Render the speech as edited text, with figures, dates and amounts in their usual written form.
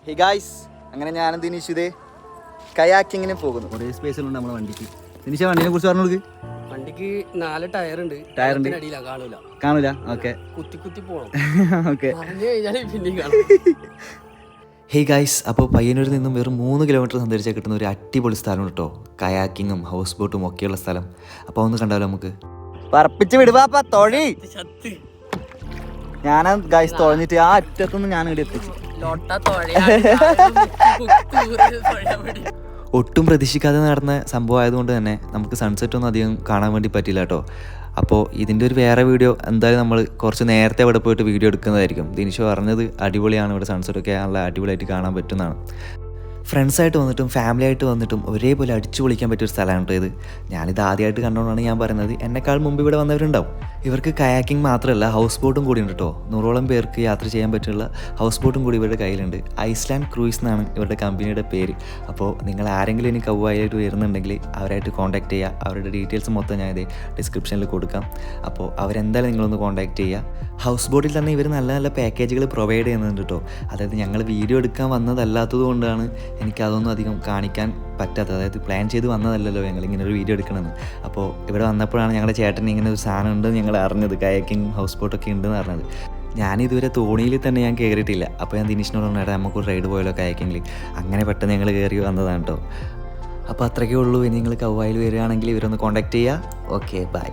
Hey guys, അങ്ങനെ ഞാനും ദിനീഷ് ഇതേ കയാക്കിങ്ങിന് പോകുന്നു. കുറേ സ്പേസിലുണ്ട് നമ്മുടെ വണ്ടിക്ക്. ദിനീഷ വണ്ടിനെ കുറിച്ച് പറഞ്ഞു കൊടുക്ക്. വണ്ടിക്ക് 4 ടയറുണ്ട്. അടിയിലാ കാണൂല. ഓക്കെ, കുത്തി പോണം. ഓക്കെ. പിന്നെ കാണാം. ഹേ ഗൈസ്, അപ്പോൾ പയ്യന്നൂരിൽ നിന്നും വെറും 3 കിലോമീറ്റർ സഞ്ചരിച്ചാൽ കിട്ടുന്ന ഒരു അടിപൊളി സ്ഥലം കേട്ടോ. കയാക്കിങ്ങും ഹൗസ് ബോട്ടും ഒക്കെയുള്ള സ്ഥലം. അപ്പോൾ ഒന്ന് കണ്ടാലോ നമുക്ക്. പറപ്പിച്ച് വിടുവാ തൊഴി. ഞാനാ ഗായ്സ് തുഴഞ്ഞിട്ട് ആ അറ്റത്തൊന്നും ഞാൻ ഇവിടെ എത്തിച്ചു. ഒട്ടും പ്രതീക്ഷിക്കാതെ നടന്ന സംഭവം ആയതുകൊണ്ട് തന്നെ നമുക്ക് സൺസെറ്റ് ഒന്നും അധികം കാണാൻ വേണ്ടി പറ്റില്ല കേട്ടോ. അപ്പോൾ ഇതിൻ്റെ ഒരു വേറെ വീഡിയോ എന്തായാലും നമ്മൾ കുറച്ച് നേരത്തെ അവിടെ പോയിട്ട് വീഡിയോ എടുക്കുന്നതായിരിക്കും. ദിനീഷ് പറഞ്ഞത് അടിപൊളിയാണ്, ഇവിടെ സൺസെറ്റൊക്കെ നല്ല അടിപൊളിയായിട്ട് കാണാൻ പറ്റുന്നതാണ്. ഫ്രണ്ട്സായിട്ട് വന്നിട്ടും ഫാമിലി ആയിട്ട് വന്നിട്ടും ഒരേപോലെ അടിച്ചു പൊളിക്കാൻ പറ്റിയൊരു സ്ഥലമാണ് കേട്ടോ ഇത്. ഞാനിത് ആദ്യമായിട്ട് കണ്ടുകൊണ്ടാണ് ഞാൻ പറയുന്നത്. എന്നെക്കാൾ മുമ്പ് ഇവിടെ വന്നവരുണ്ടാവും. ഇവർക്ക് കയാക്കിംഗ് മാത്രമല്ല ഹൗസ് ബോട്ടും കൂടി ഉണ്ട് കേട്ടോ. 100ഓളം പേർക്ക് യാത്ര ചെയ്യാൻ പറ്റുള്ള ഹൗസ് ബോട്ടും കൂടി ഇവരുടെ കയ്യിലുണ്ട്. ഐസ്ലാൻഡ് ക്രൂയിസ് എന്നാണ് ഇവരുടെ കമ്പനിയുടെ പേര്. അപ്പോൾ നിങ്ങൾ ആരെങ്കിലും ഇനി കൗവായിട്ട് വരുന്നുണ്ടെങ്കിൽ അവരായിട്ട് കോൺടാക്ട് ചെയ്യുക. അവരുടെ ഡീറ്റെയിൽസ് മൊത്തം ഞാൻ ഇത് ഡിസ്ക്രിപ്ഷനിൽ കൊടുക്കാം. അപ്പോൾ അവരെന്തായാലും നിങ്ങളൊന്ന് കോൺടാക്ട് ചെയ്യുക. ഹൗസ് ബോട്ടിൽ തന്നെ ഇവർ നല്ല നല്ല പാക്കേജുകൾ പ്രൊവൈഡ് ചെയ്യുന്നുണ്ട് കേട്ടോ. അതായത് ഞങ്ങൾ വീഡിയോ എടുക്കാൻ വന്നതല്ലാത്തത് കൊണ്ടാണ് എനിക്കതൊന്നും അധികം കാണിക്കാൻ പറ്റാത്തത്. അതായത് പ്ലാൻ ചെയ്ത് വന്നതല്ലല്ലോ ഞങ്ങൾ ഇങ്ങനെ ഒരു വീഡിയോ എടുക്കണമെന്ന്. അപ്പോൾ ഇവിടെ വന്നപ്പോഴാണ് ഞങ്ങളുടെ ചേട്ടൻ ഇങ്ങനെ ഒരു സാധനം ഉണ്ടെന്ന് ഞങ്ങൾ അറിഞ്ഞത്. കയാക്കിങ് ഹൗസ് ബോട്ടൊക്കെ ഉണ്ടെന്ന് അറിഞ്ഞത്. ഞാനിതുവരെ തോണിയിൽ തന്നെ ഞാൻ കയറിയിട്ടില്ല. അപ്പോൾ ഞാൻ ദിനീഷിനോട് പറഞ്ഞാൽ നമുക്കൊരു റൈഡ് പോയാലോ കയാക്കിങ്ങിൽ. അങ്ങനെ പെട്ടെന്ന് ഞങ്ങൾ കയറി വന്നതാണ് കേട്ടോ. അപ്പോൾ അത്രയ്ക്കേ ഉള്ളൂ. ഇനി നിങ്ങൾ കൗവായിൽ വരികയാണെങ്കിൽ ഇവരൊന്ന് കോൺടാക്ട് ചെയ്യുക. Okay, by.